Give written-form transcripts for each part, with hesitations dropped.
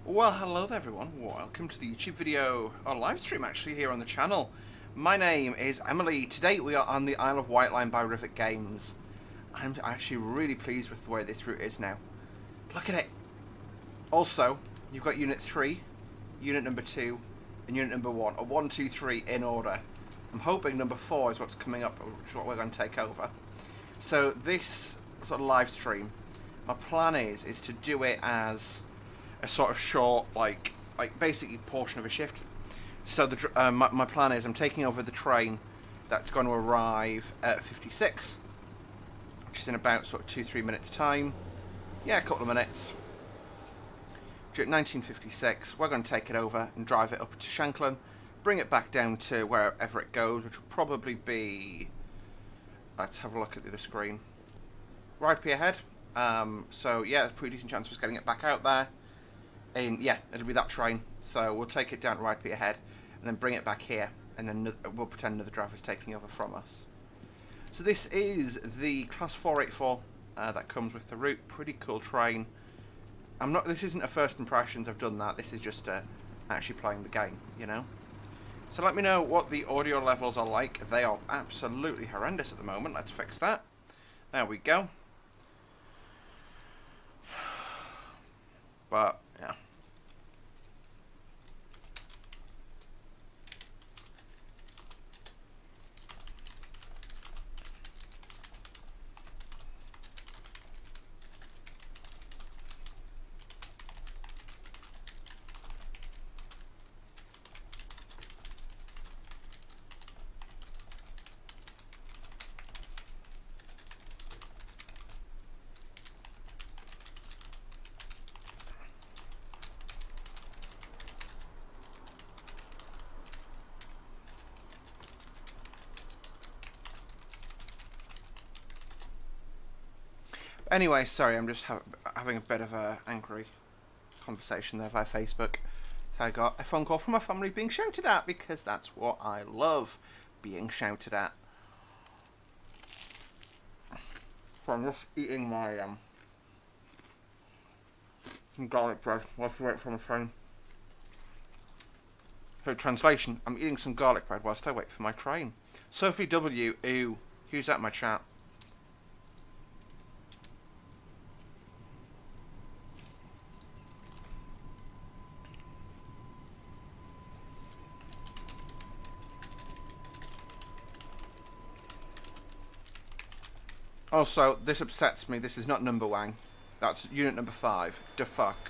Well, hello there everyone, welcome to the YouTube video, or live stream actually, here on the channel. My name is Emily. Today we are on the Isle of White Line by Rivet Games. I'm actually really pleased with the way this route is now. Look at it! Also, you've got Unit 3, Unit number 2, and Unit number 1, or 1, 2, 3 in order. I'm hoping number 4 is what's coming up, which is what we're going to take over. So this sort of live stream, my plan is to do it as a sort of short, like basically portion of a shift. So my plan is I'm taking over the train that's going to arrive at 56, which is in about sort of 2-3 minutes time. Yeah, a couple of minutes. At 1956, we're going to take it over and drive it up to Shanklin, bring it back down to wherever it goes, which will probably be. Let's have a look at the other screen. Right P ahead. So yeah, there's a pretty decent chance of us getting it back out there. And yeah, it'll be that train. So we'll take it down to Right P ahead, and then bring it back here, and then we'll pretend another driver's taking over from us. So this is the Class 484 that comes with the route. Pretty cool train. This isn't a first impressions. I've done that. This is just actually playing the game, you know. So let me know what the audio levels are like. They are absolutely horrendous at the moment. Let's fix that. There we go. But yeah. Anyway, sorry, I'm just having a bit of a angry conversation there via Facebook. So I got a phone call from my family being shouted at, because that's what I love, being shouted at. So I'm just eating my garlic bread whilst I wait for my train. So translation, I'm eating some garlic bread whilst I wait for my train. Sophie W, ew, who's at my chat? Also, this upsets me. This is not number Wang. That's unit number 5. The fuck.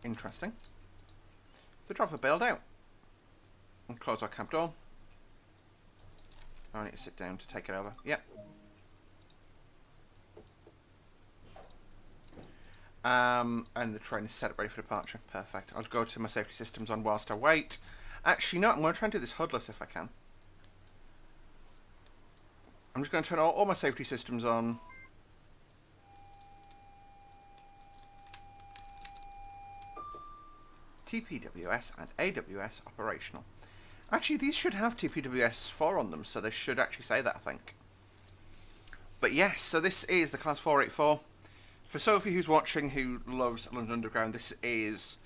Interesting. The driver bailed out. And close our cab door. I need to sit down to take it over. Yep. And the train is set up ready for departure. Perfect. I'll go to my safety systems on whilst I wait. Actually, no, I'm going to try and do this hoodless if I can. I'm just going to turn all my safety systems on. TPWS and AWS operational. Actually, these should have TPWS 4 on them, so they should actually say that, I think. But yes, so this is the Class 484. For Sophie, who's watching, who loves London Underground, this is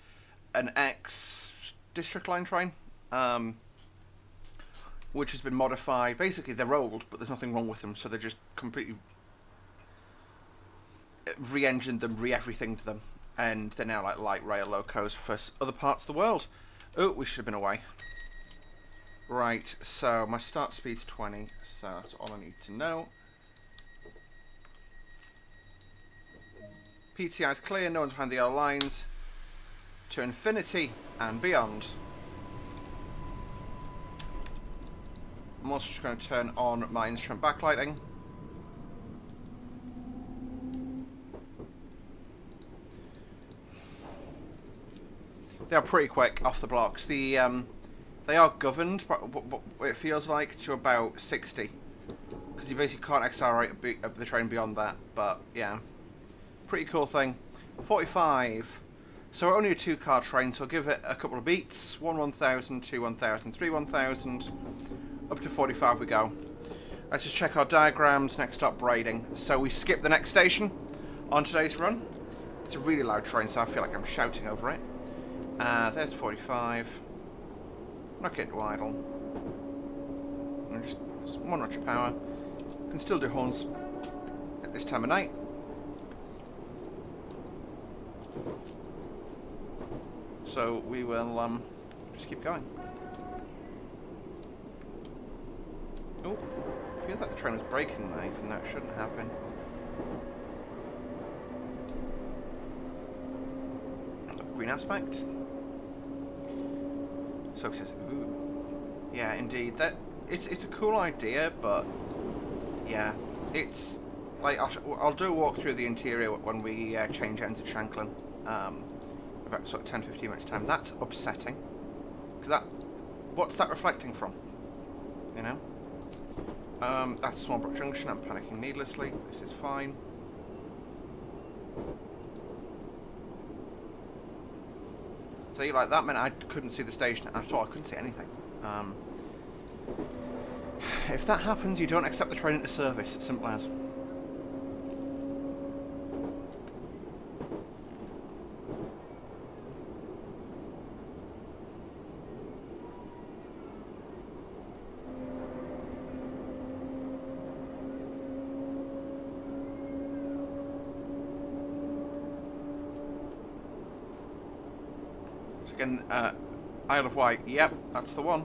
an ex-District Line train. Which has been modified. Basically, they're old, but there's nothing wrong with them, so they're just completely re-engined them, re-everything to them, and they're now like light rail locos for other parts of the world. Oh, we should have been away. Right, so my start speed's 20, so that's all I need to know. PTI's clear, no one's behind the yellow lines. To infinity and beyond. I'm also just going to turn on my instrument backlighting. They are pretty quick off the blocks. They are governed, but it feels like, to about 60, because you basically can't accelerate the train beyond that. But yeah, pretty cool thing. 45. So we're only a 2-car train, so I'll give it a couple of beats. 1 1000, 2 1000, 3 1000. Up to 45 we go. Let's just check our diagrams, next stop braiding. So we skip the next station on today's run. It's a really loud train, so I feel like I'm shouting over it. There's 45. Not getting to idle. And just one notch of power. Can still do horns at this time of night. So we will just keep going. Oh, feels like the train is braking there, even though it shouldn't have been. Green aspect. Sophie says, "Ooh, yeah, indeed. That it's a cool idea, but yeah, it's like I'll do a walk through the interior when we change ends at Shanklin. About sort of 10-15 minutes time. That's upsetting because what's that reflecting from? You know." That's Smallbrook Junction. I'm panicking needlessly. This is fine. See, like that meant I couldn't see the station at all. I couldn't see anything. If that happens, you don't accept the train into service. It's simple as. Again, Isle of Wight, yep, that's the one.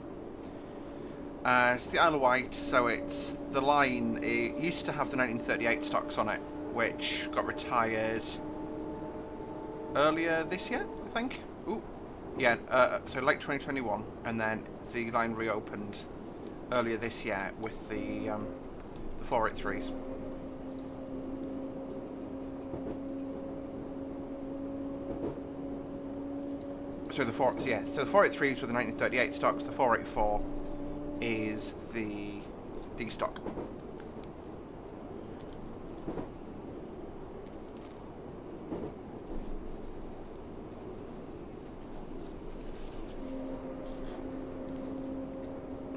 It's the Isle of Wight, so it's the line. It used to have the 1938 stocks on it, which got retired earlier this year, I think. Ooh, yeah, so late 2021, and then the line reopened earlier this year with the 483s. So the 483s were the 1938 stocks. The 484 is the D stock.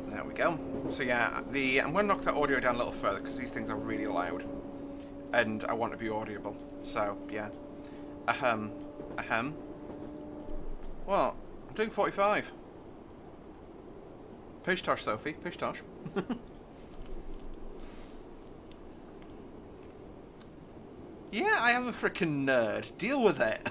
There we go. So yeah, I'm going to knock that audio down a little further because these things are really loud, and I want to be audible. So yeah, ahem. Well, I'm doing 45. Pish tosh, Sophie. Pish tosh. Yeah, I am a frickin' nerd. Deal with it.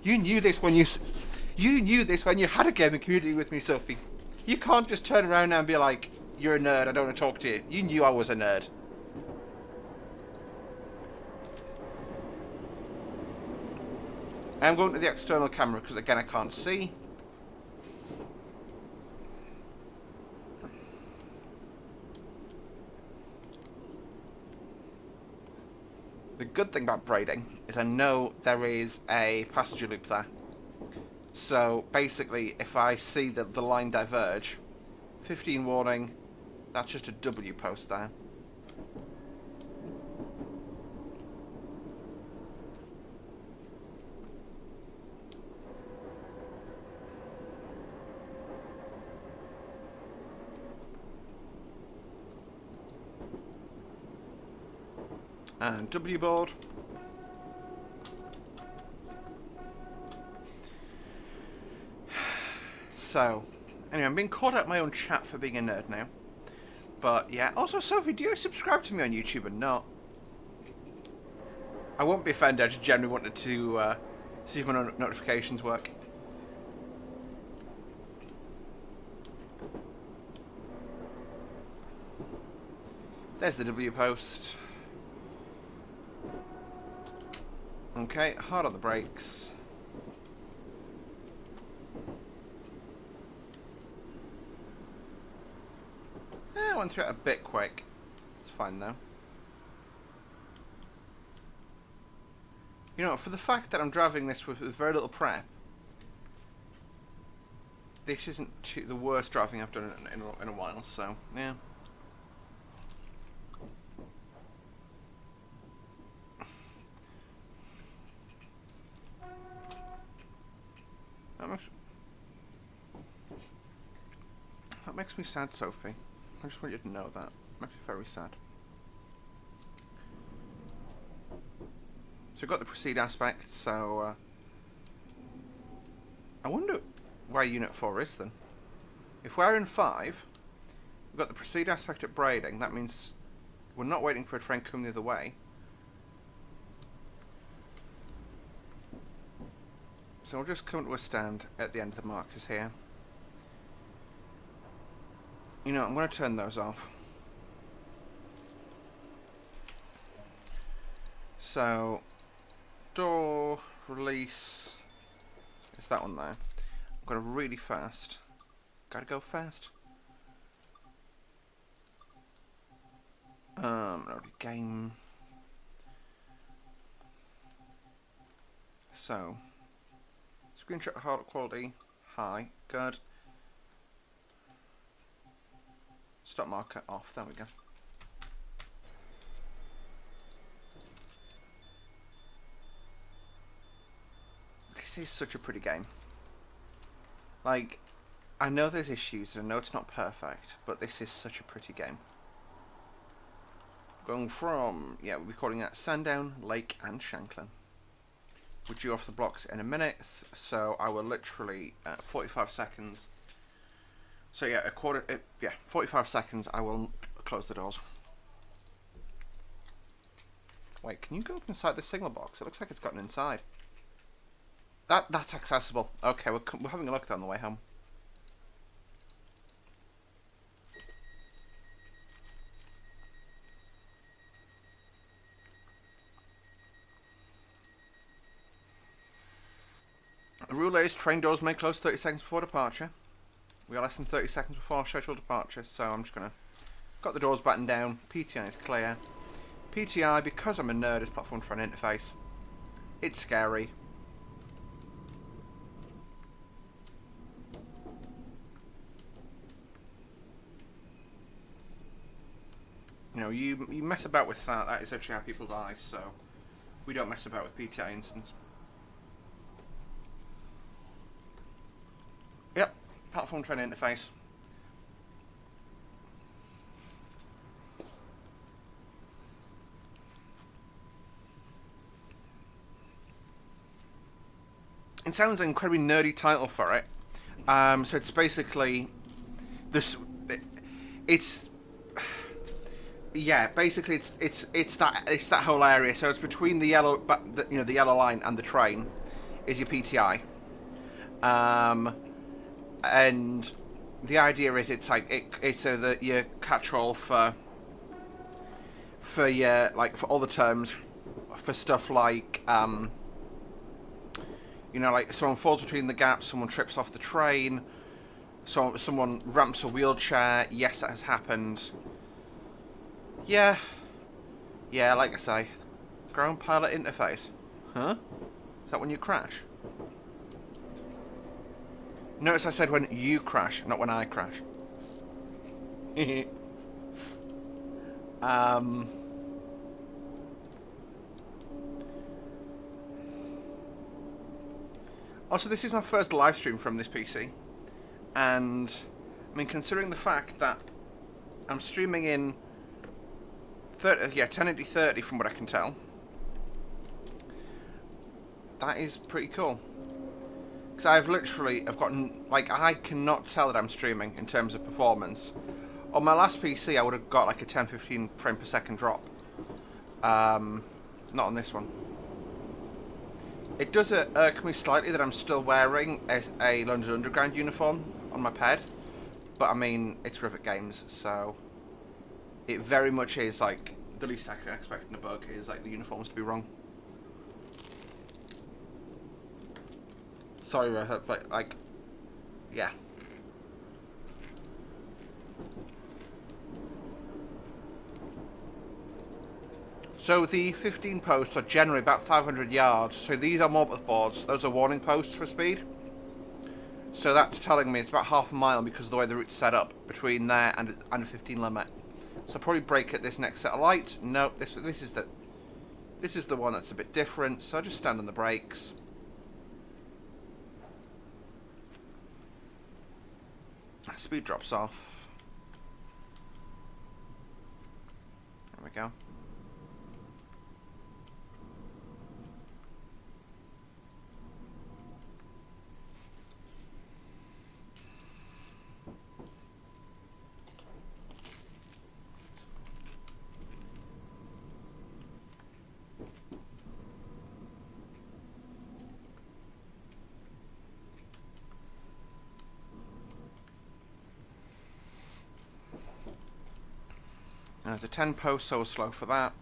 You knew this when you had a gaming community with me, Sophie. You can't just turn around now and be like, "You're a nerd. I don't want to talk to you." You knew I was a nerd. I'm going to the external camera because, again, I can't see. The good thing about braiding is I know there is a passenger loop there. So, basically, if I see that the line diverge, 15 warning, that's just a W post there. And W board. So, anyway, I'm being called out my own chat for being a nerd now. But yeah, also Sophie, do you subscribe to me on YouTube or not? I won't be offended, I just generally wanted to see if my notifications work. There's the W post. Okay, hard on the brakes. I went through it a bit quick. It's fine though. You know, for the fact that I'm driving this with very little prep, this isn't the worst driving I've done in a while, so yeah. That makes me sad, Sophie. I just want you to know that. Makes me very sad. So we've got the proceed aspect, so I wonder where Unit 4 is then. If we're in 5, we've got the proceed aspect at braiding, that means we're not waiting for a train coming the other way. So we'll just come to a stand at the end of the markers here. You know, I'm going to turn those off. So, door, release, is that one there. I've got to really fast. Gotta go fast. Load game. So, screenshot hard quality, high, good. Stop marker off, there we go. This is such a pretty game. Like, I know there's issues, and I know it's not perfect, but this is such a pretty game. Going from, yeah, we'll be calling that Sandown, Lake, and Shanklin. We're due off the blocks in a minute, so I will literally, 45 seconds. So yeah, 45 seconds, I will close the doors. Wait, can you go up inside the signal box? It looks like it's gotten inside. That's accessible. Okay, we're having a look on the way home. The rule is train doors may close 30 seconds before departure. We are less than 30 seconds before scheduled departure, so I'm just gonna got the doors battened down. PTI is clear. PTI, because I'm a nerd, is platform train interface. It's scary. You know, you mess about with that. That is actually how people die. So we don't mess about with PTI incidents. Yep, platform train interface. It sounds an incredibly nerdy title for it. So it's basically this. It's yeah, basically it's that whole area. So it's between the yellow, the yellow line and the train is your PTI. And the idea is it's like it's your catch-all for your for all the terms for stuff like like someone falls between the gaps, someone trips off the train, someone ramps a wheelchair. Yes, that has happened. Yeah, like I say, ground pilot interface. Huh? Is that when you crash? Notice I said when you crash, not when I crash. Also, this is my first live stream from this PC, and I mean, considering the fact that I'm streaming in 1080 30 from what I can tell, that is pretty cool. Because I've gotten, I cannot tell that I'm streaming in terms of performance. On my last PC, I would have got like a 10-15 frame per second drop. Not on this one. It does irk me slightly that I'm still wearing a London Underground uniform on my pad. But I mean, it's Rivet Games, so it very much is like the least I can expect in a bug is like the uniforms to be wrong. Sorry, but yeah. So the 15 posts are generally about 500 yards. So these are morbid boards. Those are warning posts for speed. So that's telling me it's about half a mile because of the way the route's set up between there and a 15 limit. So I'll probably brake at this next set of lights. No, this is the one that's a bit different. So I just stand on the brakes. Speed drops off. go. There's a 10 post, so slow for that.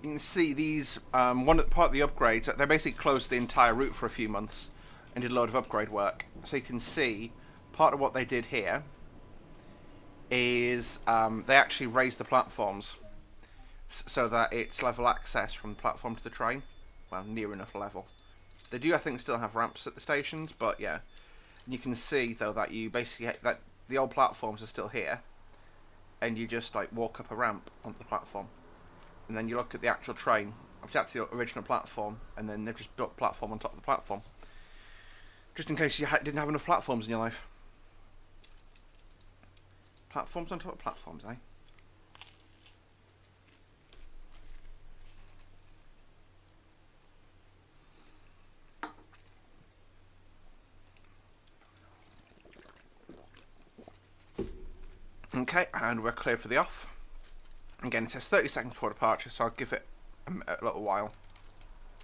You can see these, part of the upgrades, they basically closed the entire route for a few months and did a load of upgrade work. So you can see part of what they did here is they actually raised the platforms so that it's level access from the platform to the train. Well, near enough level. They do, I think, still have ramps at the stations, but yeah. You can see, though, that you basically, that the old platforms are still here, and you just, like, walk up a ramp onto the platform. And then you look at the actual train, which is actually the original platform, and then they've just built a platform on top of the platform. Just in case you didn't have enough platforms in your life. Platforms on top of platforms, eh? Okay, and we're clear for the off. Again, it says 30 seconds before departure, so I'll give it a little while.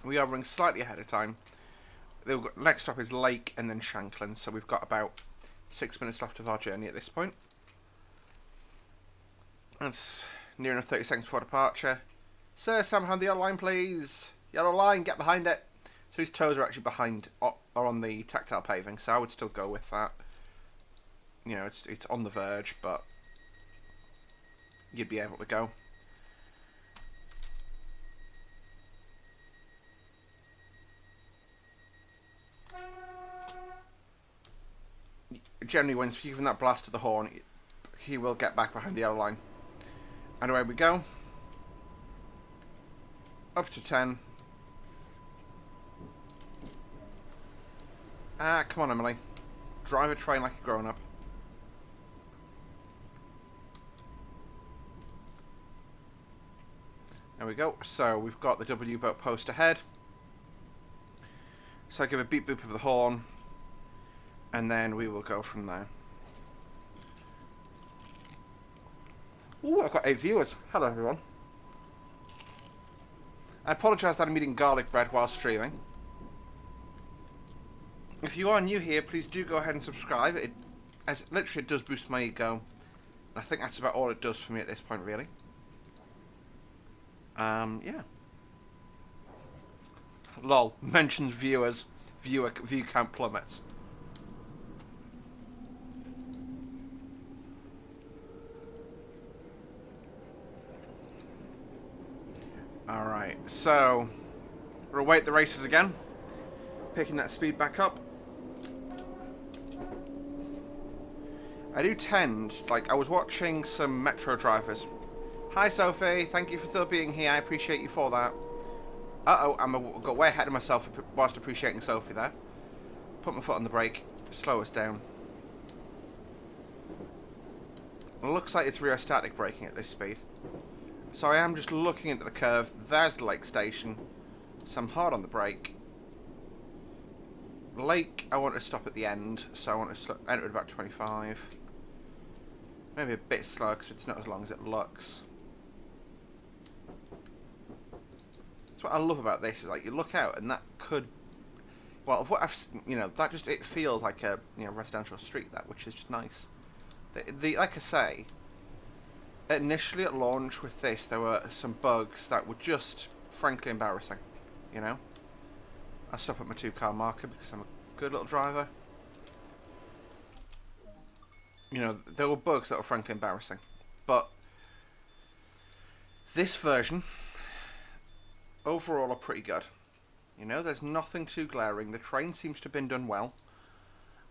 We are running slightly ahead of time. The next stop is Lake and then Shanklin, so we've got about 6 minutes left of our journey at this point. That's near enough 30 seconds before departure. Sir, stand behind the yellow line, please. Yellow line, get behind it. So his toes are actually behind, or on the tactile paving, so I would still go with that. You know, it's on the verge, but you'd be able to go. Generally, when he's giving that blast to the horn, he will get back behind the yellow line. And away we go. Up to 10. Ah, come on, Emily. Drive a train like a grown-up. There we go. So we've got the W boat post ahead. So I give a beep boop of the horn, and then we will go from there. Ooh, I've got 8 viewers. Hello, everyone. I apologise that I'm eating garlic bread while streaming. If you are new here, please do go ahead and subscribe. It literally does boost my ego. I think that's about all it does for me at this point, really. Yeah. Lol. Mentions viewers. View count plummets. Alright, so we'll await the races again. Picking that speed back up. I do tend, like, I was watching some Metro drivers. Hi Sophie, thank you for still being here, I appreciate you for that. Uh-oh, I got way ahead of myself whilst appreciating Sophie there. Put my foot on the brake, slow us down. It looks like it's rheostatic braking at this speed. So I am just looking into the curve. There's the Lake Station. So I'm hard on the brake. Lake, I want to stop at the end. So I want to enter at about 25. Maybe a bit slow because it's not as long as it looks. That's what I love about this. Is like you look out and that could, well, what I've, that just, it feels like a residential street, that, which is just nice. Like I say, initially at launch with this, there were some bugs that were just frankly embarrassing. I stop at my 2-car marker because I'm a good little driver. There were bugs that were frankly embarrassing, but this version overall are pretty good. There's nothing too glaring. The train seems to have been done well.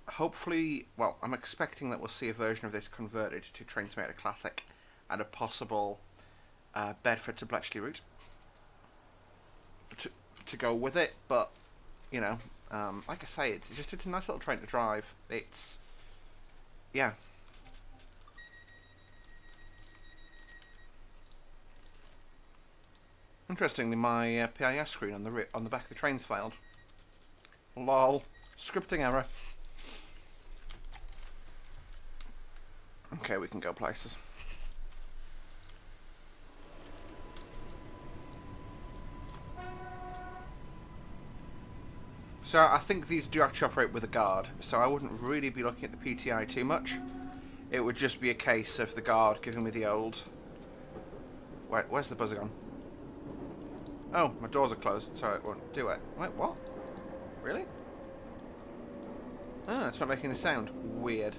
Hopefully, well, I'm expecting that we'll see a version of this converted to Train Simulator Classic and a possible Bedford to Bletchley route to go with it, but Like I say, it's a nice little train to drive. It's, yeah. Interestingly, my PIS screen on the back of the train's failed. Lol. Scripting error. Okay, we can go places. So I think these do actually operate with a guard, so I wouldn't really be looking at the PTI too much. It would just be a case of the guard giving me the old... Wait, where's the buzzer gone? Oh, my doors are closed, so it won't do it. Wait, what? Really? Ah, it's not making a sound. Weird.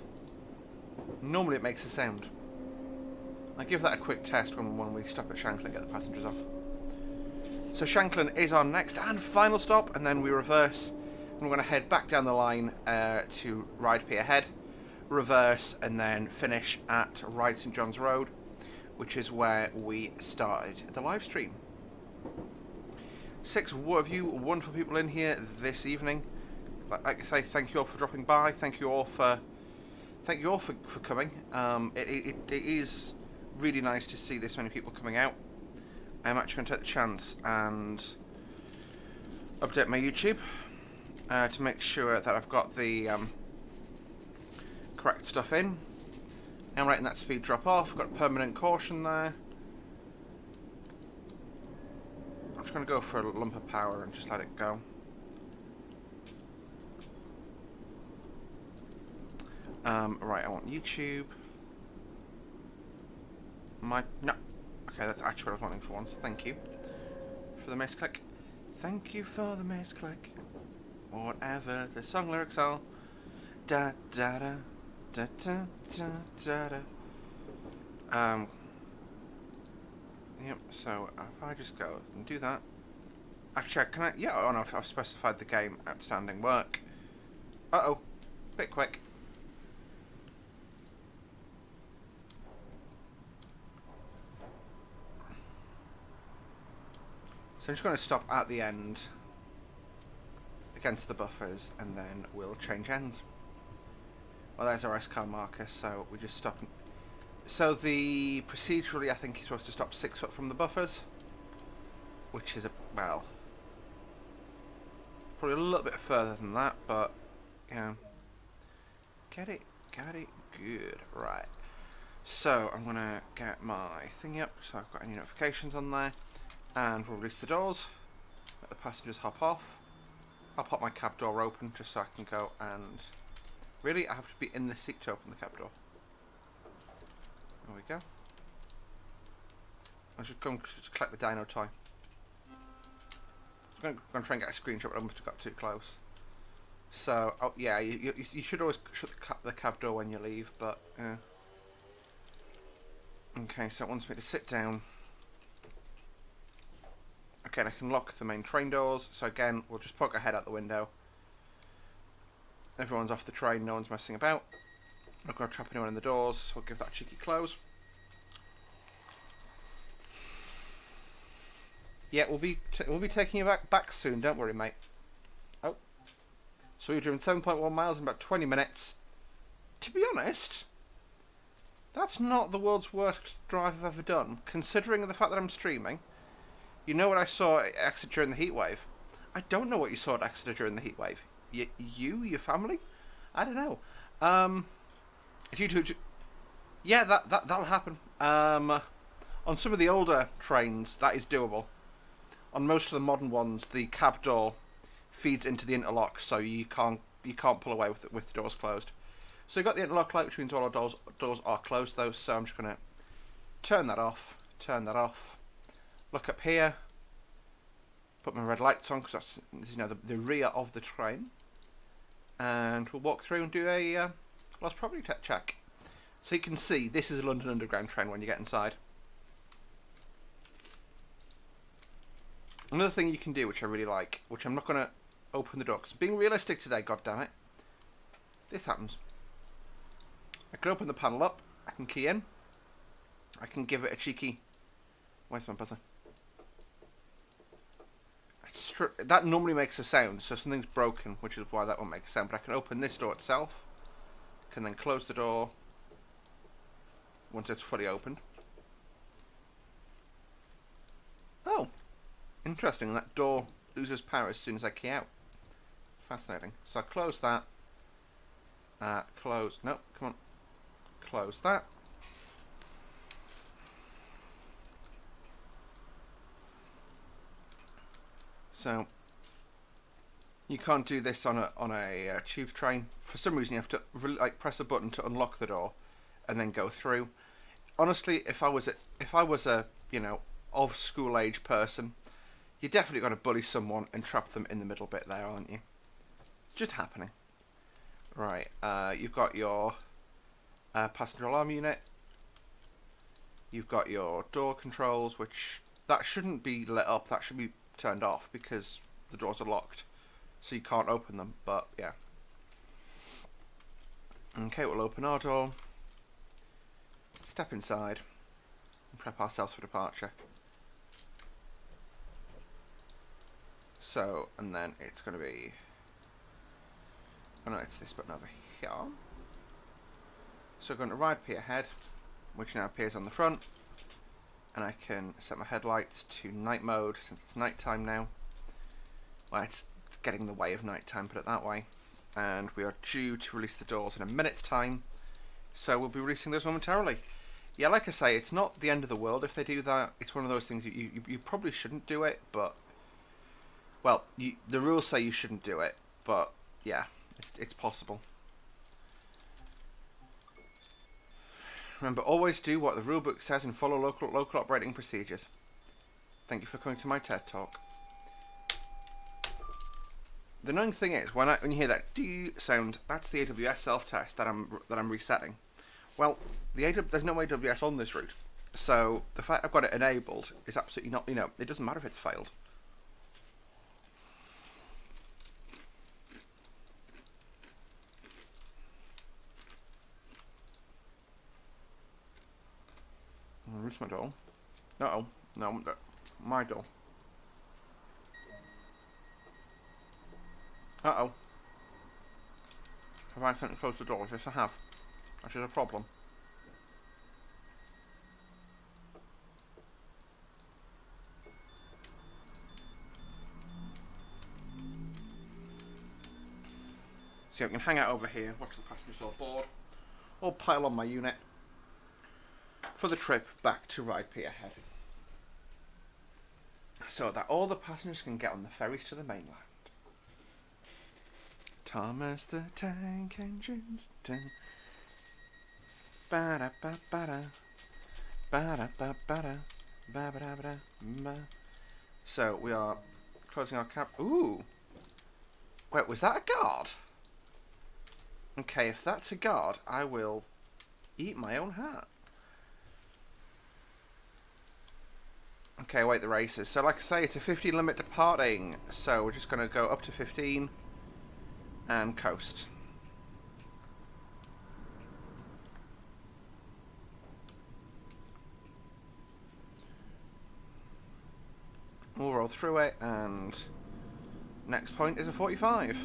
Normally it makes a sound. I'll give that a quick test when we stop at Shanklin and get the passengers off. So Shanklin is our next and final stop, and then we reverse. And we're going to head back down the line to Ryde Pier Head, reverse, and then finish at Ryde St John's Road, which is where we started the live stream. 6 of you wonderful people in here this evening. Like I say, thank you all for dropping by. Thank you all for coming. It is really nice to see this many people coming out. I'm actually going to take the chance and update my YouTube to make sure that I've got the correct stuff in. I'm letting that speed drop off. Got permanent caution there. I'm just going to go for a lump of power and just let it go. Right, I want YouTube. No. Okay, that's actually what I was wanting for once. Thank you for the misclick. Thank you for the misclick. Whatever the song lyrics are. Da da da da da da da da. Yep. So if I just go and do that. Actually, can I? Yeah. Oh no, I've specified the game. Outstanding work. Uh-oh. Bit quick. So I'm just going to stop at the end against the buffers, and then we'll change ends. Well, there's our S-car marker, so we just stop. So procedurally, I think you're supposed to stop 6 foot from the buffers, which is well, probably a little bit further than that, but yeah, got it good. Right. So I'm gonna get my thing up, so I've got any notifications on there. And we'll release the doors, let the passengers hop off. I'll pop my cab door open just so I can go and... Really? I have to be in the seat to open the cab door. There we go. I should come to collect the dino toy. I'm going to try and get a screenshot, but I must have got too close. So, oh yeah, you should always shut the cab door when you leave, but... Okay, so it wants me to sit down. Again, I can lock the main train doors, so again, we'll just poke our head out the window. Everyone's off the train, no one's messing about. I'm not going to trap anyone in the doors, so we'll give that a cheeky close. Yeah, we'll be taking you back soon, don't worry, mate. Oh. So you've driven 7.1 miles in about 20 minutes. To be honest, that's not the world's worst drive I've ever done, considering the fact that I'm streaming. You know what I saw at Exeter during the heatwave? I don't know what you saw at Exeter during the heatwave. Your family? I don't know. Yeah, that'll happen. On some of the older trains, that is doable. On most of the modern ones, the cab door feeds into the interlock, so you can't pull away with the doors closed. So you've got the interlock light, which means all our doors are closed, though. So I'm just gonna turn that off. Look up here, put my red lights on because this is now the rear of the train, and we'll walk through and do a lost property check. So you can see this is a London Underground train when you get inside. Another thing you can do, which I really like, which I'm not going to open the door because I'm being realistic today, goddammit. This happens. I can open the panel up, I can key in, I can give it a cheeky... Where's my buzzer? extra... That normally makes a sound, so something's broken, which is why that won't make a sound. But I can open this door itself. Can then close the door once it's fully opened. Oh, interesting. That door loses power as soon as I key out. Fascinating. So I close that. Close. No, come on. Close that. So you can't do this on a tube train. For some reason, you have to like press a button to unlock the door, and then go through. Honestly, if I was a you know, of school age person, you definitely got to bully someone and trap them in the middle bit there, aren't you? It's just happening. Right. You've got your passenger alarm unit. You've got your door controls, which that shouldn't be lit up. That should be turned off because the doors are locked, so you can't open them. But yeah. Okay, we'll open our door, step inside, and prep ourselves for departure. So, and then it's going to be... Oh no, it's this button over here. So we're going to ride P ahead, which now appears on the front. And I can set my headlights to night mode since it's night time now. Well, it's getting in the way of night time, put it that way. And we are due to release the doors in a minute's time. So we'll be releasing those momentarily. Yeah, like I say, it's not the end of the world if they do that. It's one of those things you probably shouldn't do it, but... Well, the rules say you shouldn't do it, but yeah, it's possible. Remember, always do what the rulebook says and follow local operating procedures. Thank you for coming to my TED Talk. The annoying thing is, when you hear that D sound, that's the AWS self-test that I'm resetting. Well, there's no AWS on this route, so the fact I've got it enabled is absolutely not. You know, it doesn't matter if it's failed. Where's my door? No, my door. Uh-oh. Have I accidentally closed the door? Yes, I have. That is a problem. So I can hang out over here, watch the passengers all board, or pile on my unit for the trip back to Ride P ahead. So that all the passengers can get on the ferries to the mainland. Thomas the Tank Engine's done. Ba da ba ba da. Ba da ba ba da. Ba ba da ba da. Ba. So we are closing our cab. Ooh! Wait, was that a guard? Okay, if that's a guard, I will eat my own hat. Okay, wait, the races. So like I say, it's a 15 limit departing. So we're just going to go up to 15 and coast. We'll roll through it, and next point is a 45.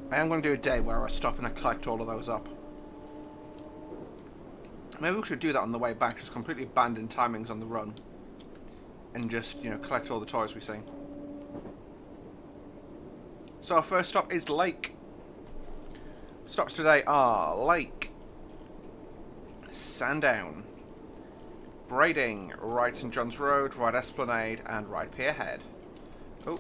I am going to do a day where I stop and I collect all of those up. Maybe we should do that on the way back, just completely abandon timings on the run. And just, you know, collect all the toys we see. So our first stop is Lake. Stops today are Lake, Sandown, Brading, Ride St John's Road, Ride Esplanade, and Ride Pier Head. Oh.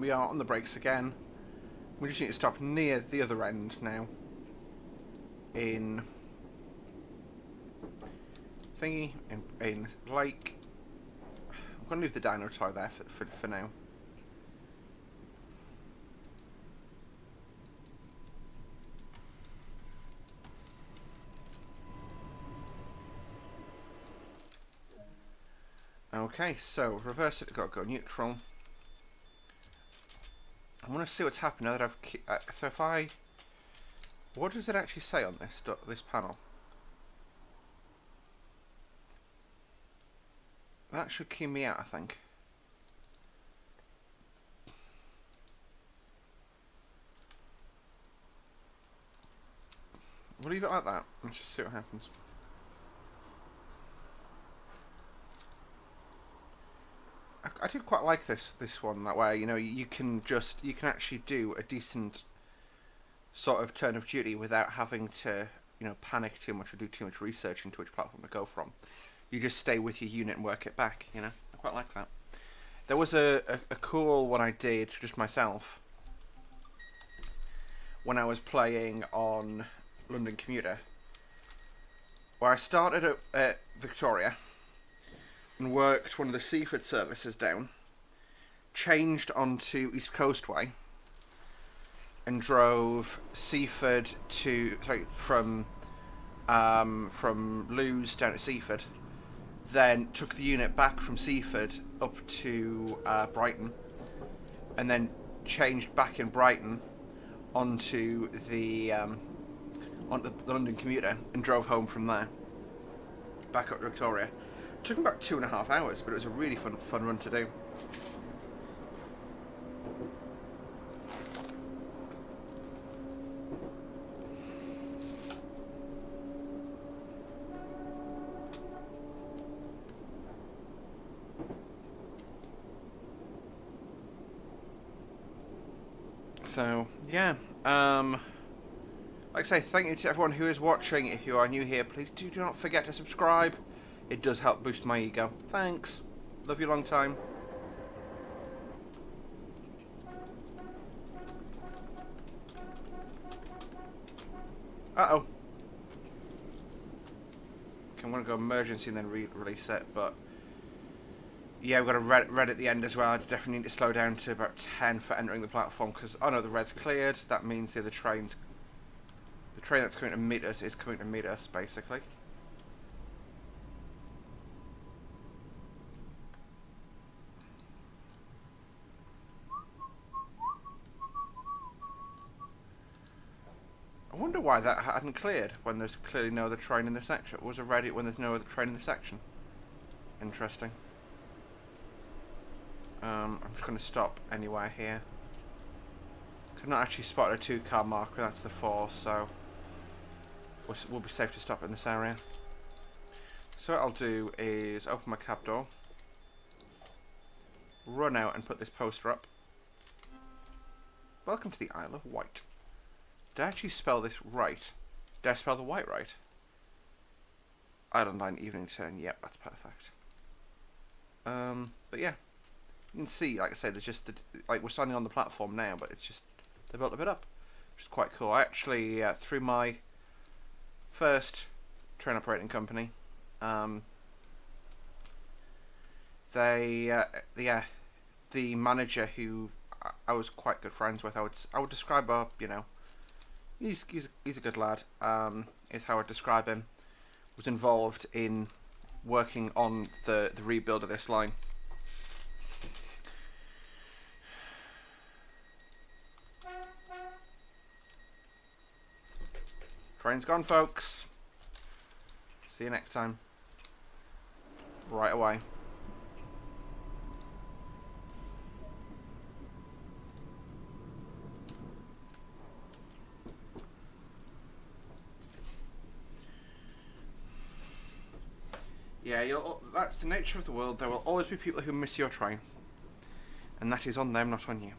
and we are on the brakes again. We just need to stop near the other end now. In thingy, in lake. I'm going to leave the dino toy there for now. Okay, so reverse it, got to go neutral. I want to see what's happened now that I've... so if I... What does it actually say on this panel? That should key me out, I think. We'll leave it like that. Let's just see what happens. I do quite like this one that way. You know, you can actually do a decent sort of turn of duty without having to, you know, panic too much or do too much research into which platform to go from. You just stay with your unit and work it back. You know, I quite like that. There was a cool one I did just myself when I was playing on London Commuter, where I started at Victoria and worked one of the Seaford services down, changed onto East Coast Way, and drove Seaford from Lewes down to Seaford, then took the unit back from Seaford up to Brighton, and then changed back in Brighton onto the London Commuter and drove home from there, back up to Victoria. Took me about 2.5 hours, but it was a really fun run to do. So yeah, like I say, thank you to everyone who is watching. If you are new here, please do not forget to subscribe. It does help boost my ego. Thanks. Love you long time. Uh-oh. Okay, I'm going to go emergency and then release it, but... Yeah, we've got a red at the end as well. I definitely need to slow down to about 10 for entering the platform, because, oh no, the red's cleared. That means the other train's... The train that's coming to meet us is coming to meet us, basically. I wonder why that hadn't cleared when there's clearly no other train in the section. Was it ready when there's no other train in the section? Interesting. I'm just going to stop anywhere here. I've not actually spotted a 2-car marker, that's the 4, so we'll be safe to stop in this area. So what I'll do is open my cab door, run out and put this poster up. Welcome to the Isle of Wight. Did I actually spell this right? Did I spell the white right? Island Line Evening Turn, yep, that's perfect. But yeah, you can see, like I said, there's just, like, we're standing on the platform now, but it's just, they built a bit up, which is quite cool. I actually, through my first train operating company, the manager who I was quite good friends with, I would describe her, you know, he's a good lad, is how I'd describe him, was involved in working on the rebuild of this line. Train's gone, folks. See you next time. Right away. Yeah, that's the nature of the world. There will always be people who miss your train. And that is on them, not on you.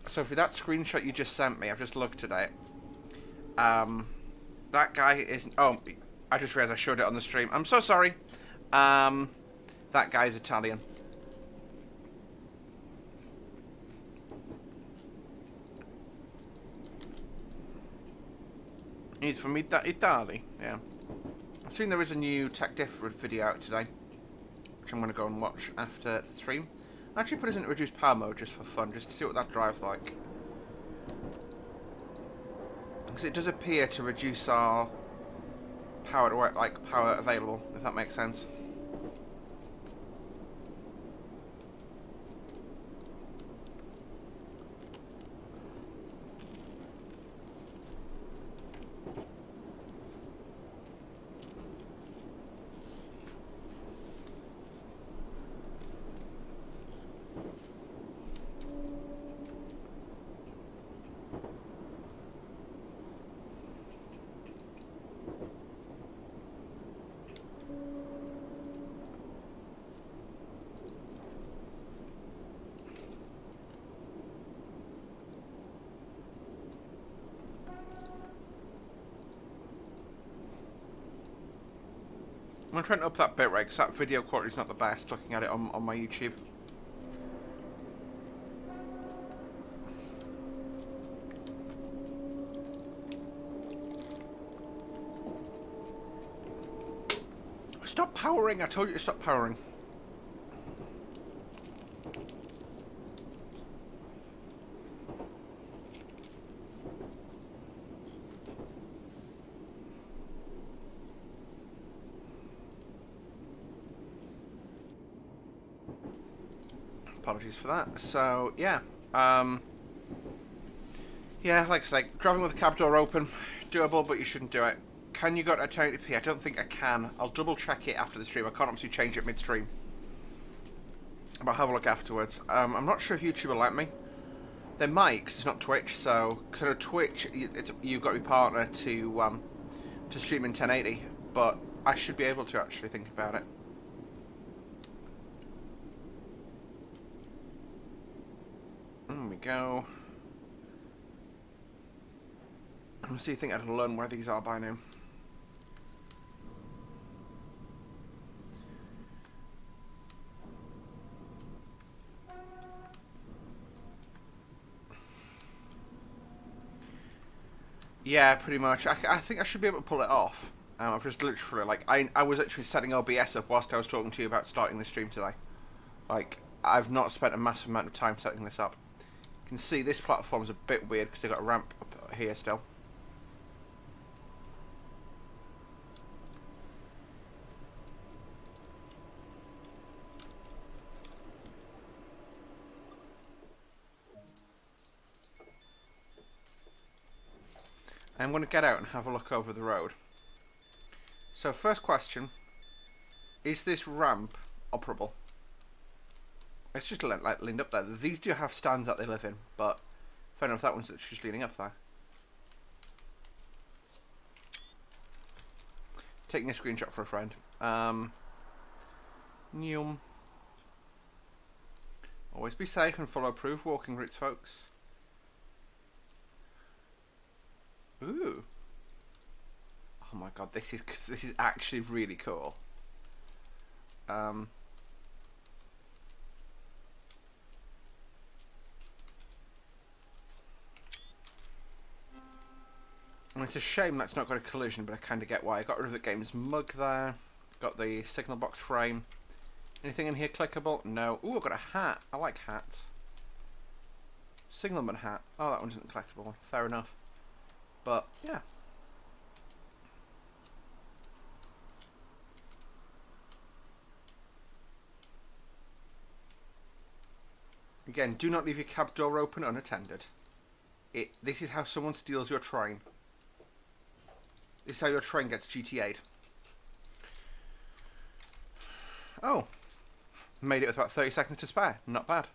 So for that screenshot you just sent me, I've just looked at it. That guy is... Oh, I just realised I showed it on the stream. I'm so sorry. That guy's Italian. He's from Italy, yeah. I've seen there is a new Tech Diff video out today, which I'm going to go and watch after the stream. I actually put it into reduced power mode just for fun, just to see what that drive's like. Because it does appear to reduce our power to work, like power available, if that makes sense. I'm trying to up that bitrate because that video quality is not the best looking at it on my YouTube. Stop powering! I told you to stop powering. Apologies for that. So, yeah. Yeah, like I say, driving with the cab door open, doable, but you shouldn't do it. Can you go to 1080p? I don't think I can. I'll double check it after the stream. I can't obviously change it mid-stream. But I'll have a look afterwards. I'm not sure if YouTube will let me. They might, because it's not Twitch, so... Because I know Twitch, you've got to be partner to stream in 1080. But I should be able to actually think about it. There we go. Let's see, I think I'd learn where these are by now. Yeah, pretty much. I think I should be able to pull it off. I've just literally, like, I was actually setting OBS up whilst I was talking to you about starting the stream today. Like, I've not spent a massive amount of time setting this up. You can see this platform's a bit weird because they've got a ramp up here still. I'm going to get out and have a look over the road. So, first question. Is this ramp operable? It's just like leaned up there. These do have stands that they live in, but fair enough, that one's just leaning up there. Taking a screenshot for a friend. Always be safe and follow approved walking routes, folks. Ooh. Oh my god, this is actually really cool. I mean, it's a shame that's not got a collision, but I kind of get why. I got rid of the game's mug there. Got the signal box frame. Anything in here clickable? No. Ooh, I've got a hat. I like hats. Signalman hat. Oh, that one isn't collectible. Fair enough. But, yeah. Again, do not leave your cab door open unattended. This is how someone steals your train. This is how your train gets GTA'd. Oh. Made it with about 30 seconds to spare. Not bad.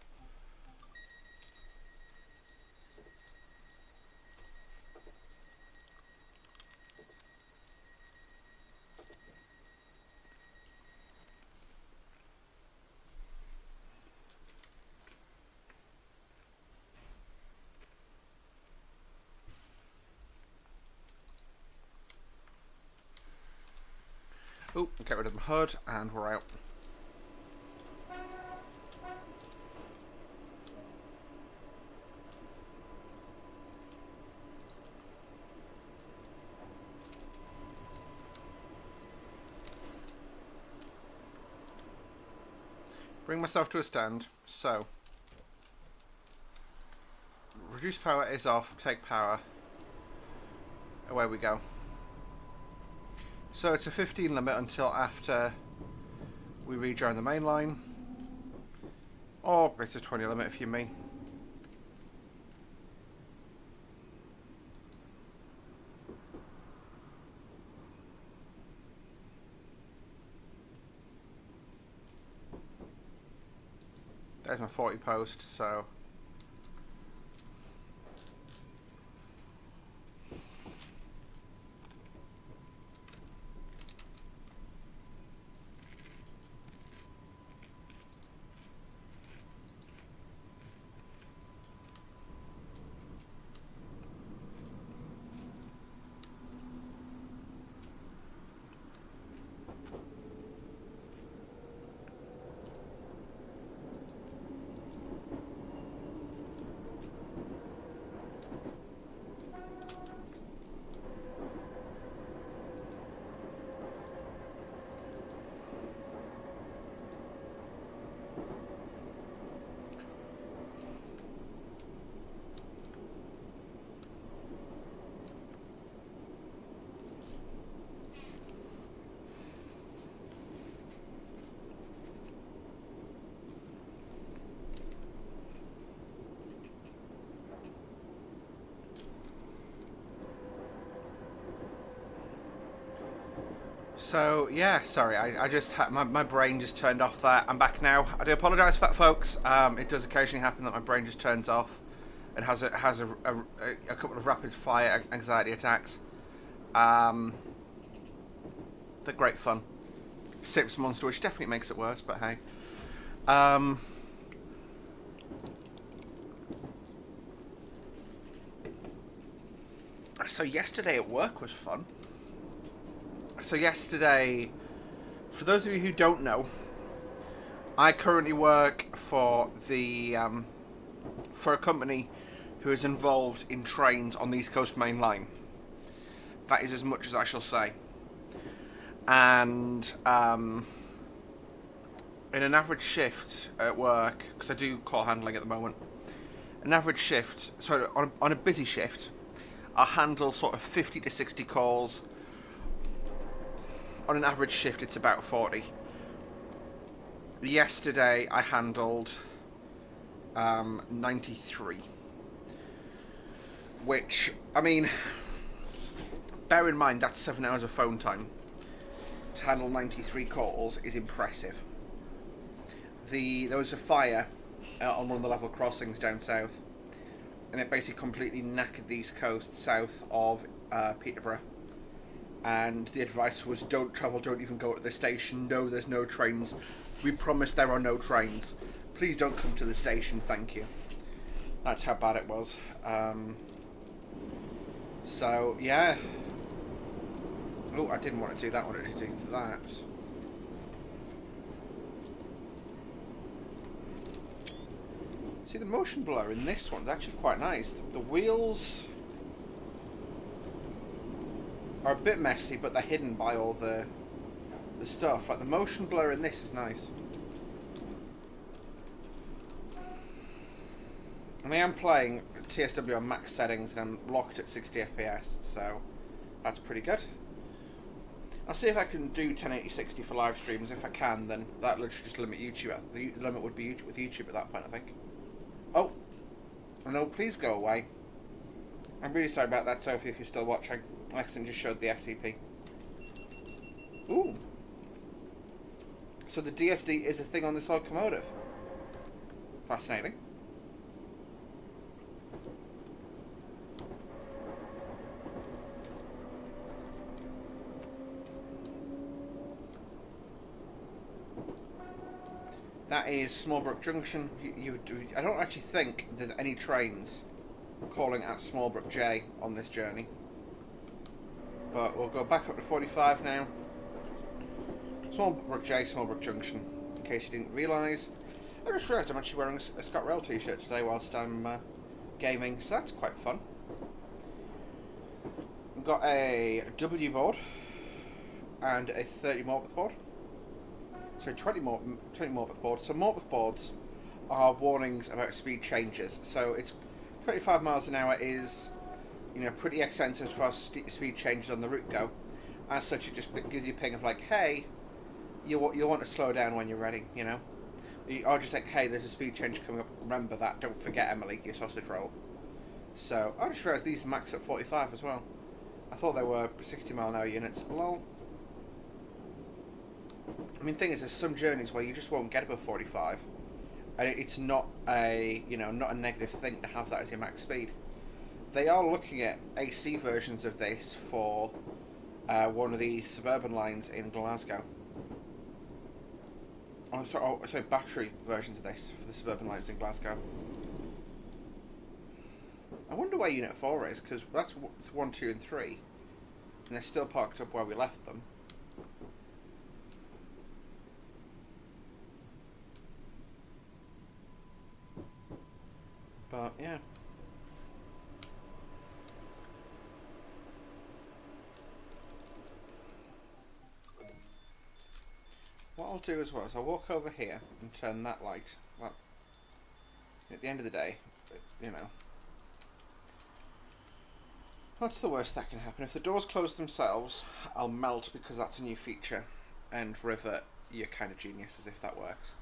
get rid of the hood, and we're out. Bring myself to a stand. So, reduce power is off. Take power. Away we go. So it's a 15 limit until after we rejoin the main line. Or it's a 20 limit if you me. There's my 40 post, so... So, yeah, sorry, I just had, my brain just turned off there. I'm back now. I do apologise for that, folks. It does occasionally happen that my brain just turns off and has a couple of rapid fire anxiety attacks. They're great fun. Sips Monster, which definitely makes it worse, but hey. So yesterday at work was fun. So yesterday, for those of you who don't know, I currently work for the for a company who is involved in trains on the East Coast Main Line. That is as much as I shall say. And in an average shift at work, because I do call handling at the moment, an average shift, so on a busy shift, I handle sort of 50 to 60 calls. On an average shift, it's about 40. Yesterday, I handled 93. Which, I mean, bear in mind, that's 7 hours of phone time. To handle 93 calls is impressive. There was a fire on one of the level crossings down south, and it basically completely knackered the East Coast south of Peterborough. And the advice was, don't travel, don't even go to the station. No, there's no trains. We promise there are no trains. Please don't come to the station, thank you. That's how bad it was. So, yeah. Oh, I didn't want to do that, I wanted to do that. See, the motion blur in this one's actually quite nice. The wheels are a bit messy, but they're hidden by all the stuff. Like, the motion blur in this is nice. I mean, I'm playing TSW on max settings and I'm locked at 60 FPS, so that's pretty good. I'll see if I can do 1080-60 for live streams. If I can, then that'll just limit YouTube. The limit would be with YouTube at that point, I think. Oh, no, please go away. I'm really sorry about that, Sophie, if you're still watching. I accidentally just showed the FTP. Ooh. So the DSD is a thing on this locomotive. Fascinating. That is Smallbrook Junction. I don't actually think there's any trains calling at Smallbrook J on this journey. But we'll go back up to 45 now. Smallbrook J, Smallbrook Junction, in case you didn't realise. I just realised I'm actually wearing a Scott Rail t-shirt today whilst I'm gaming, so that's quite fun. We've got a W board and a 30 Morpeth board. So 20 Morpeth boards. So Morpeth boards are warnings about speed changes. So it's 25 miles an hour is, you know, pretty extensive as far as speed changes on the route go. As such, it just gives you a ping of like, hey, you want to slow down when you're ready, you know. Or just like, hey, there's a speed change coming up. Remember that. Don't forget, Emily, your sausage roll. So I just realised these max at 45 as well. I thought they were 60 mile an hour units. Lol. I mean, the thing is, there's some journeys where you just won't get above 45, and it's not a, you know, not a negative thing to have that as your max speed. They are looking at AC versions of this for one of the suburban lines in Glasgow. Oh, sorry, battery versions of this for the suburban lines in Glasgow. I wonder where Unit 4 is, because that's 1, 2 and 3, and they're still parked up where we left them. But, yeah. What I'll do as well is I'll walk over here and turn that light. Well, at the end of the day, you know, what's the worst that can happen? If the doors close themselves, I'll melt because that's a new feature. And River, you're kind of genius as if that works.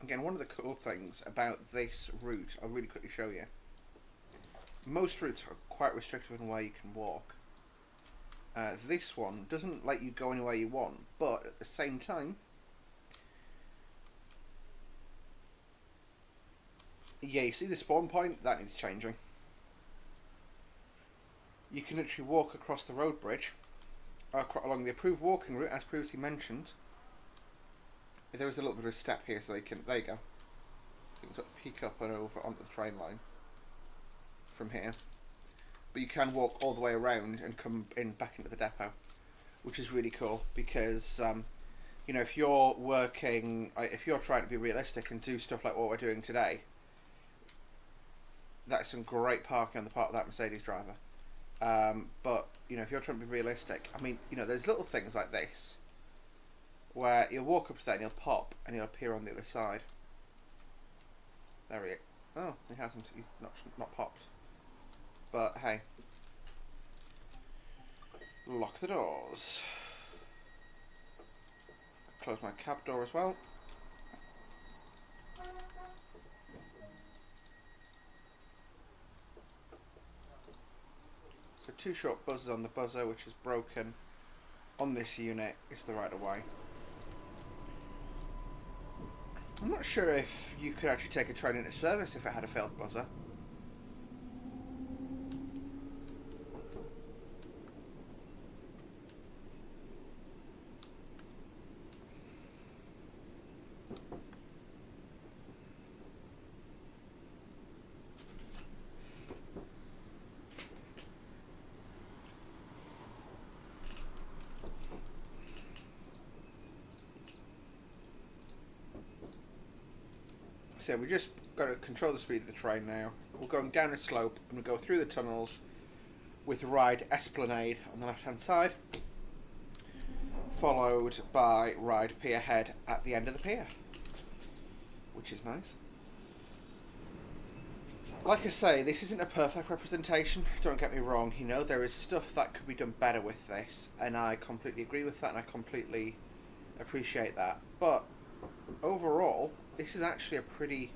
Again, one of the cool things about this route, I'll really quickly show you. Most routes are quite restrictive on where you can walk. This one doesn't let you go anywhere you want, but at the same time, yeah, you see the spawn point? That needs changing. You can literally walk across the road bridge, along the approved walking route, as previously mentioned. There is a little bit of a step here, so they can. There you go. You can sort of peek up and over onto the train line from here, but you can walk all the way around and come in back into the depot, which is really cool because you know, if you're working, if you're trying to be realistic and do stuff like what we're doing today, that's some great parking on the part of that Mercedes driver. But you know, if you're trying to be realistic, I mean, you know, there's little things like this where you'll walk up to that and he'll pop and he'll appear on the other side. There he is. Oh, he hasn't. He's not popped. But hey, lock the doors. Close my cab door as well. So 2 short buzzers on the buzzer, which is broken on this unit, is the right of way. I'm not sure if you could actually take a train into service if it had a failed buzzer. So we just got to control the speed of the train now. We're going down a slope and we go through the tunnels with Ride Esplanade on the left hand side, followed by Ride Pier Head at the end of the pier, which is nice. Like I say, this isn't a perfect representation, don't get me wrong, you know, there is stuff that could be done better with this, and I completely agree with that and I completely appreciate that, but overall, this is actually a pretty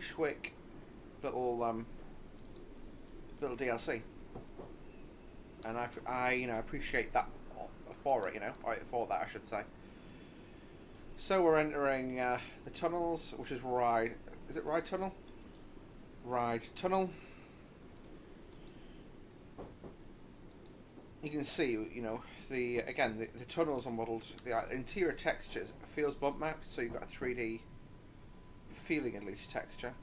swick little little DLC, and I you know, appreciate that for it, you know, for that I should say. So we're entering the tunnels, which is Ride. Is it Ride Tunnel? Right, tunnel. You can see, you know, the tunnels are modelled. The interior textures feels bump mapped, so you've got a 3D feeling, at least, texture.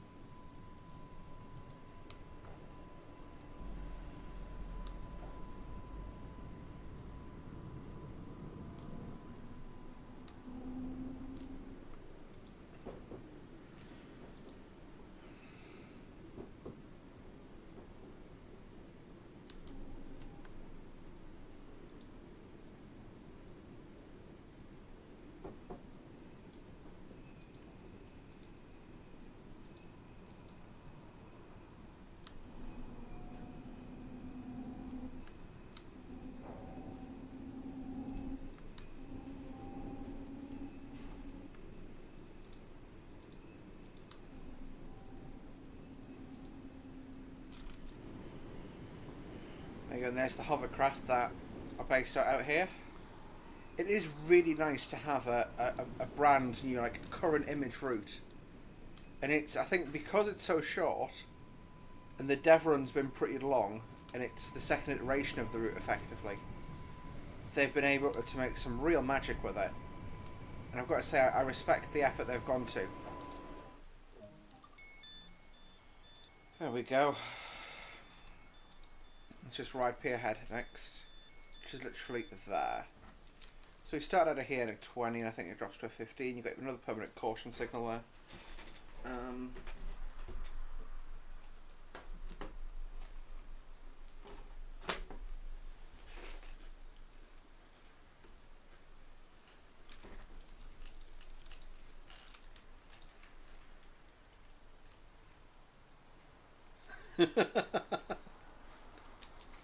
There you go, and there's the hovercraft that I based out here. It is really nice to have a brand new, like, current image route. And it's, I think, because it's so short, and the dev run's been pretty long, and it's the second iteration of the route effectively, they've been able to make some real magic with it. And I've got to say, I respect the effort they've gone to. There we go. Let's just ride Pierhead next, which is literally there. So we start out of here at 20, and I think it drops to a 15. You've got another permanent caution signal there.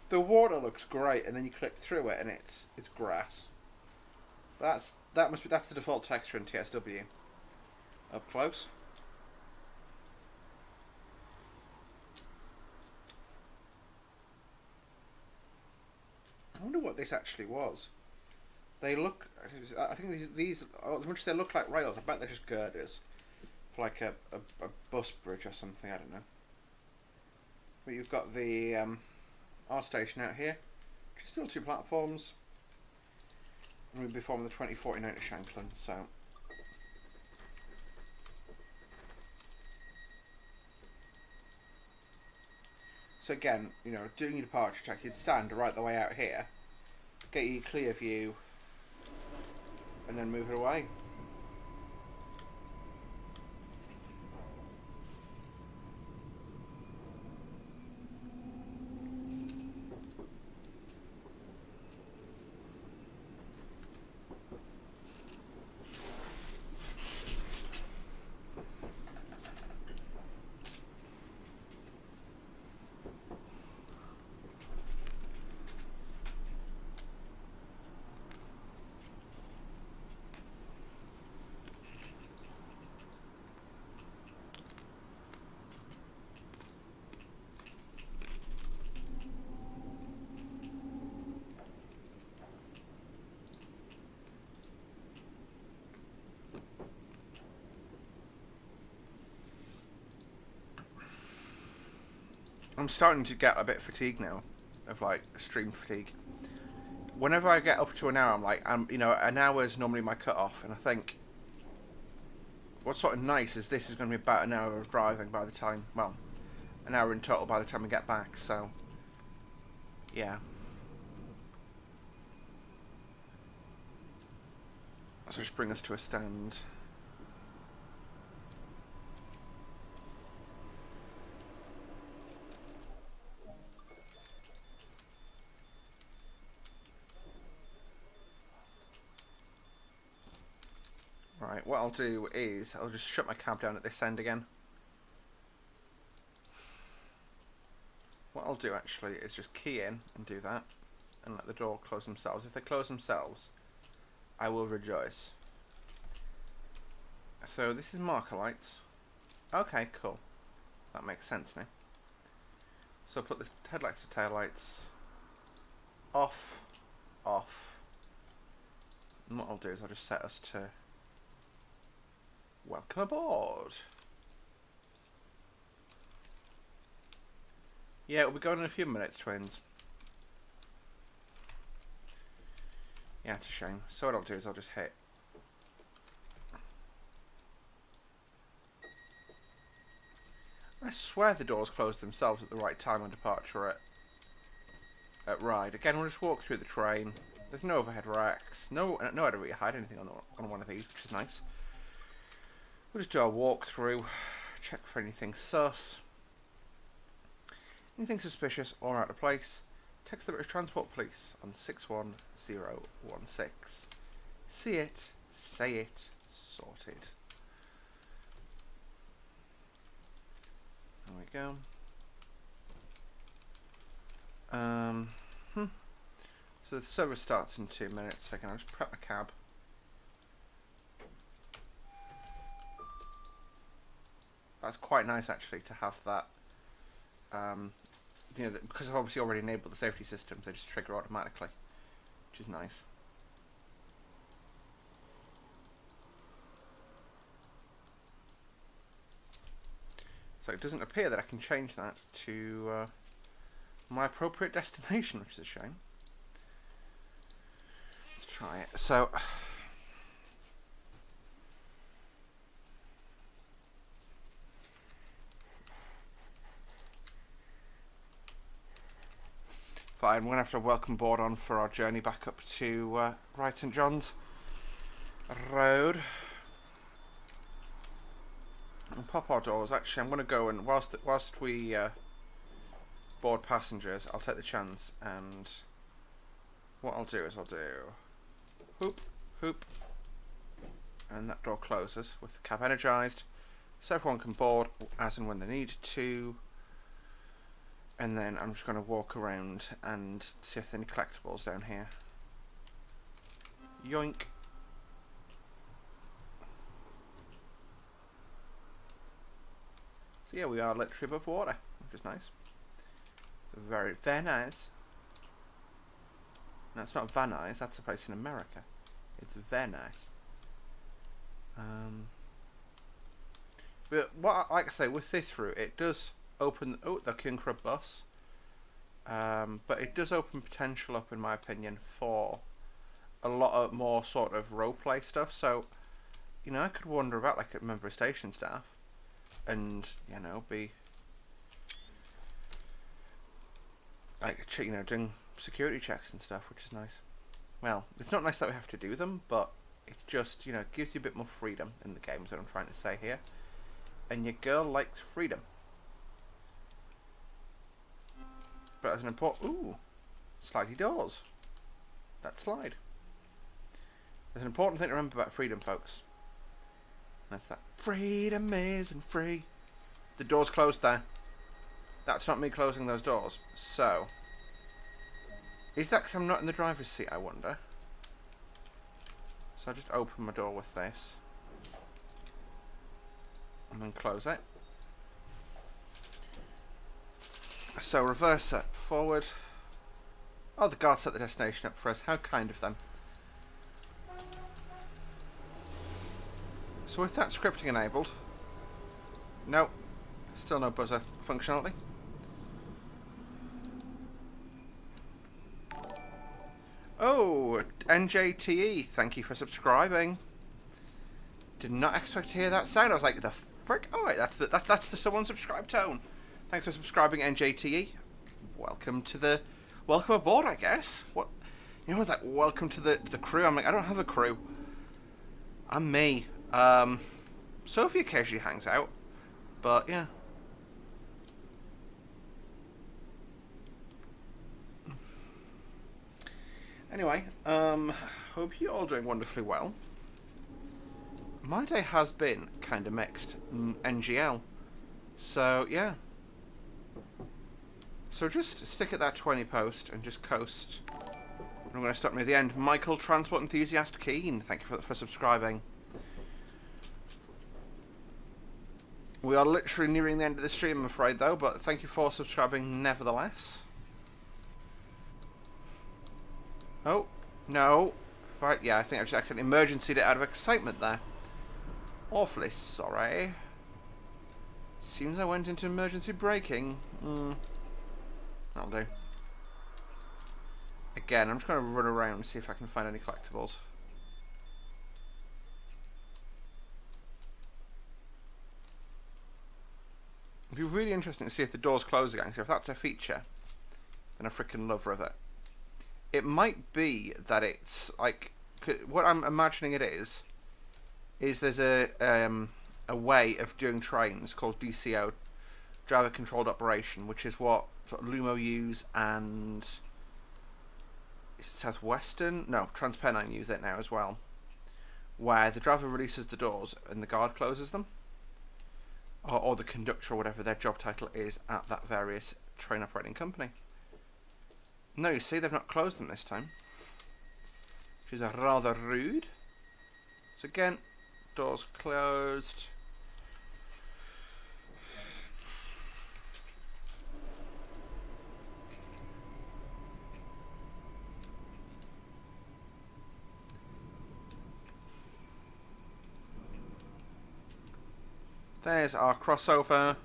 The water looks great, and then you click through it, and it's grass. That's the default texture in TSW. Up close. I wonder what this actually was. They look. I think these as much as they look like rails, I bet they're just girders for like a bus bridge or something. I don't know. But you've got the R station out here, which is still 2 platforms. And we'll be forming the 2049 to Shanklin, so. So again, you know, doing your departure check, you'd stand right the way out here, get your clear view, and then move it away. I'm starting to get a bit fatigued now, of like stream fatigue. Whenever I get up to an hour, you know, an hour is normally my cut off, and I think what's sort of nice is this is going to be about an hour of driving by the time, well, an hour in total by the time we get back. So, yeah. So just bring us to a stand. Right, what I'll do is I'll just shut my cab down at this end again. What I'll do actually is just key in and do that and let the door close themselves. If they close themselves, I will rejoice. So this is marker lights. Okay, cool. That makes sense now. So put the headlights to taillights. Off. Off. And what I'll do is I'll just set us to welcome aboard. Yeah, it'll be going in a few minutes, twins. Yeah, it's a shame. So what I'll do is I'll just hit. I swear the doors closed themselves at the right time on departure at ride. Again, we'll just walk through the train. There's no overhead racks. Nowhere to really hide anything on one of these, which is nice. We'll just do our walk through, check for anything sus. Anything suspicious or out of place, text the British Transport Police on 61016. See it, say it, sorted. There we go. So the service starts in 2 minutes, so I'll just prep my cab. That's quite nice actually to have that. You know, because I've obviously already enabled the safety systems, they just trigger automatically, which is nice. So it doesn't appear that I can change that to my appropriate destination, which is a shame. Let's try it. So fine, we're going to have to welcome board on for our journey back up to Right St John's Road. And pop our doors. Actually, I'm going to go and, whilst we board passengers, I'll take the chance, and what I'll do is I'll do hoop, hoop, and that door closes with the cab energised, so everyone can board as and when they need to. And then I'm just going to walk around and see if there are any collectibles down here. Yoink. So yeah, we are literally above water, which is nice. So very, very nice. No, it's not Van Nuys, that's a place in America. It's very nice. But what I like to say, with this route, it does open. Oh, they're queuing for a bus. But it does open potential up, in my opinion, for a lot of more sort of roleplay stuff. So, you know, I could wander about like a member of station staff, and you know, be like, you know, doing security checks and stuff, which is nice. Well, it's not nice that we have to do them, but it's just, you know, it gives you a bit more freedom in the games, that I'm trying to say here. And your girl likes freedom. But as an important... Ooh! Slidey doors. That slide. There's an important thing to remember about freedom, folks. That's that. Freedom isn't free. The door's closed there. That's not me closing those doors. So... is that because I'm not in the driver's seat, I wonder? So I just open my door with this. And then close it. So reverse it, forward. Oh, the guard set the destination up for us. How kind of them. So with that scripting enabled... no, still no buzzer functionality. Oh, NJTE, thank you for subscribing. Did not expect to hear that sound. I was like, the frick? Oh wait, that's the someone subscribe tone. Thanks for subscribing, NJTE. Welcome aboard, I guess. What? You know, it's like, welcome to the crew. I'm like, I don't have a crew. I'm me. Sophie occasionally hangs out, but yeah. Anyway, hope you're all doing wonderfully well. My day has been kind of mixed, NGL. So, yeah. So just stick at that 20 post and just coast. I'm going to stop near the end. Michael, Transport Enthusiast Keen, thank you for subscribing. We are literally nearing the end of the stream, I'm afraid, though, but thank you for subscribing nevertheless. Oh, no. Right, yeah, I think I just accidentally emergency'd it out of excitement there. Awfully sorry. Seems I went into emergency braking. That'll do. Again, I'm just going to run around and see if I can find any collectibles. It'd be really interesting to see if the doors close again, so if that's a feature, then I freaking love Rivet. It might be that it's, like, what I'm imagining it is there's a way of doing trains called DCO, Driver Controlled Operation, which is what sort of Lumo use and... is it Southwestern? No, Transpennine use it now as well. Where the driver releases the doors and the guard closes them. Or the conductor or whatever their job title is at that various train operating company. No, you see, they've not closed them this time. Which is rather rude. So again, doors closed. There's our crossover.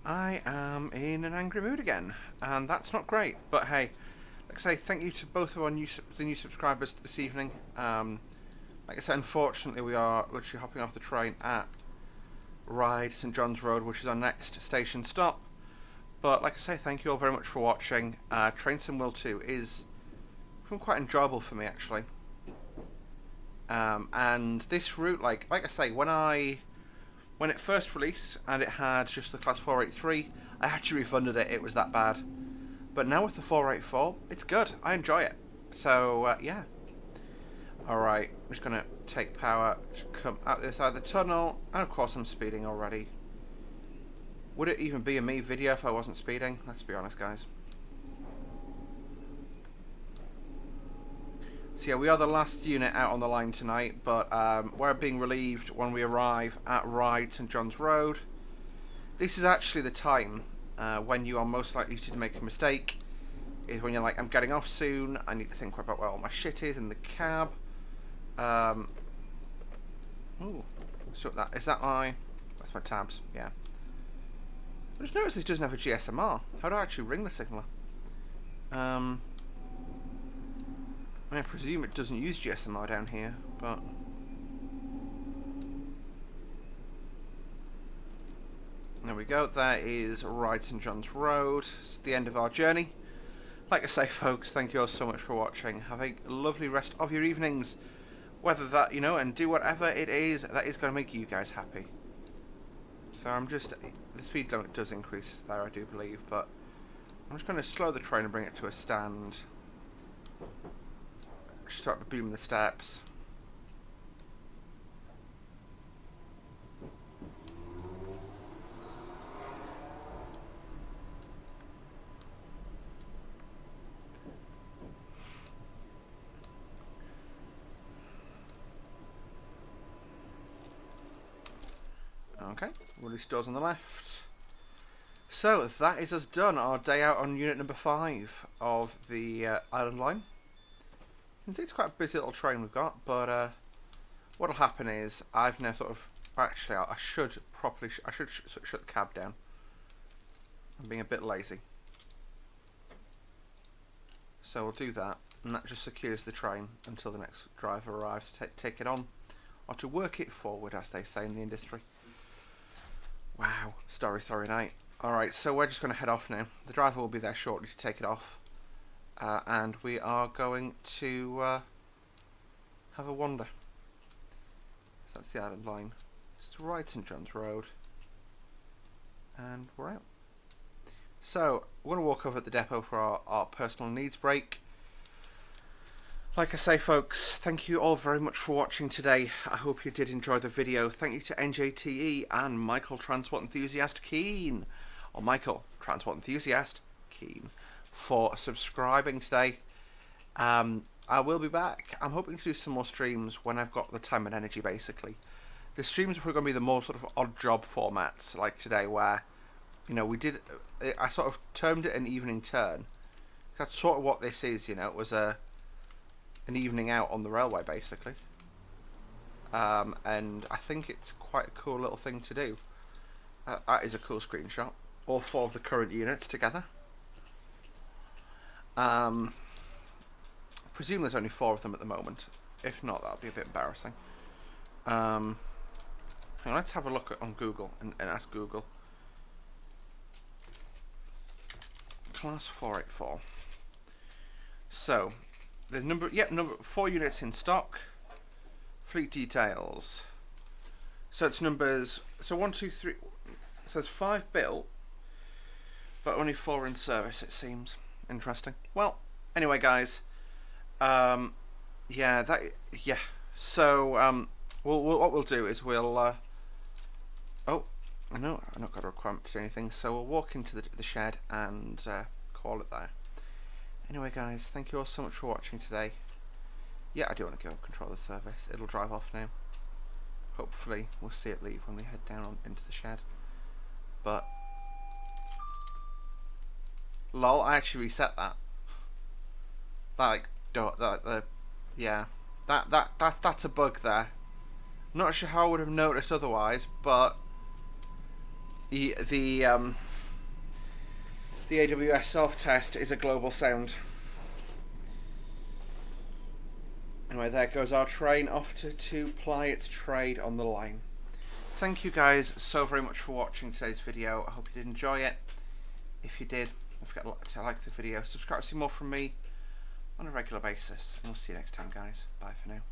I am in an angry mood again, and that's not great. But hey, like I say, thank you to both of the new subscribers this evening. Like I said, unfortunately, we are literally hopping off the train at Ryde St John's Road, which is our next station stop. But like I say, thank you all very much for watching. Train Sim World 2 is quite enjoyable for me, actually. And this route, like I say, when it first released and it had just the class 483, I actually refunded it. It was that bad. But now with the 484, it's good. I enjoy it. So, yeah. Alright, I'm just going to take power to come out this side of the tunnel. And of course I'm speeding already. Would it even be a me video if I wasn't speeding? Let's be honest, guys. So yeah, we are the last unit out on the line tonight, but we're being relieved when we arrive at Ryde St John's Road. This is actually the time when you are most likely to make a mistake, is when you're like, I'm getting off soon, I need to think about where all my shit is in the cab. Ooh, so that's my tabs, yeah. I just noticed this doesn't have a GSMR. How do I actually ring the signaller? I presume it doesn't use GSMR down here, but... there we go, that is Ryde St John's Road. It's the end of our journey. Like I say, folks, thank you all so much for watching. Have a lovely rest of your evenings. Whether that, you know, and do whatever it is that is going to make you guys happy. So I'm just... the speed limit does increase there, I do believe, but... I'm just going to slow the train and bring it to a stand. Start to boom the steps. Okay, release doors on the left. So that is us done. Our day out on unit number 5 of the Island Line. You can see it's quite a busy little train we've got, but what'll happen is I've now sort of... actually, I should shut the cab down. I'm being a bit lazy. So we'll do that, and that just secures the train until the next driver arrives to take it on, or to work it forward, as they say in the industry. Wow, story night. Alright, so we're just going to head off now. The driver will be there shortly to take it off. And we are going to have a wander. So that's the Island Line. It's Ryde St John's Road. And we're out. So, we're going to walk over at the depot for our personal needs break. Like I say, folks, thank you all very much for watching today. I hope you did enjoy the video. Thank you to NJTE and Michael Transport Enthusiast Keen. Or Michael Transport Enthusiast Keen. for subscribing today. I will be back. I'm hoping to do some more streams when I've got the time and energy, basically. The streams are probably going to be the more sort of odd job formats, like today, where, you know, I sort of termed it an evening turn. That's sort of what this is, you know. It was an evening out on the railway, basically. And I think it's quite a cool little thing to do. That is a cool screenshot. All 4 of the current units together. I presume there's only 4 of them at the moment. If not, that'll be a bit embarrassing. Let's have a look on Google and ask Google. Class 484. So, there's number 4 units in stock. Fleet details. So it's numbers. So 1, 2, 3. So there's 5 built, but only 4 in service. It seems interesting. Well, anyway, guys. Yeah. So what we'll do is we'll. Oh, I know I've not got a requirement to do anything, so we'll walk into the shed and call it there. Anyway, guys, thank you all so much for watching today. Yeah, I do want to go control the service. It'll drive off now. Hopefully, we'll see it leave when we head down into the shed. But lol, I actually reset that. That's a bug there. Not sure how I would have noticed otherwise, but the AWS self-test is a global sound. Anyway, there goes our train off to ply its trade on the line. Thank you guys so very much for watching today's video. I hope you did enjoy it. If you did, don't forget to like the video, subscribe to see more from me on a regular basis, and we'll see you next time, guys. Bye for now.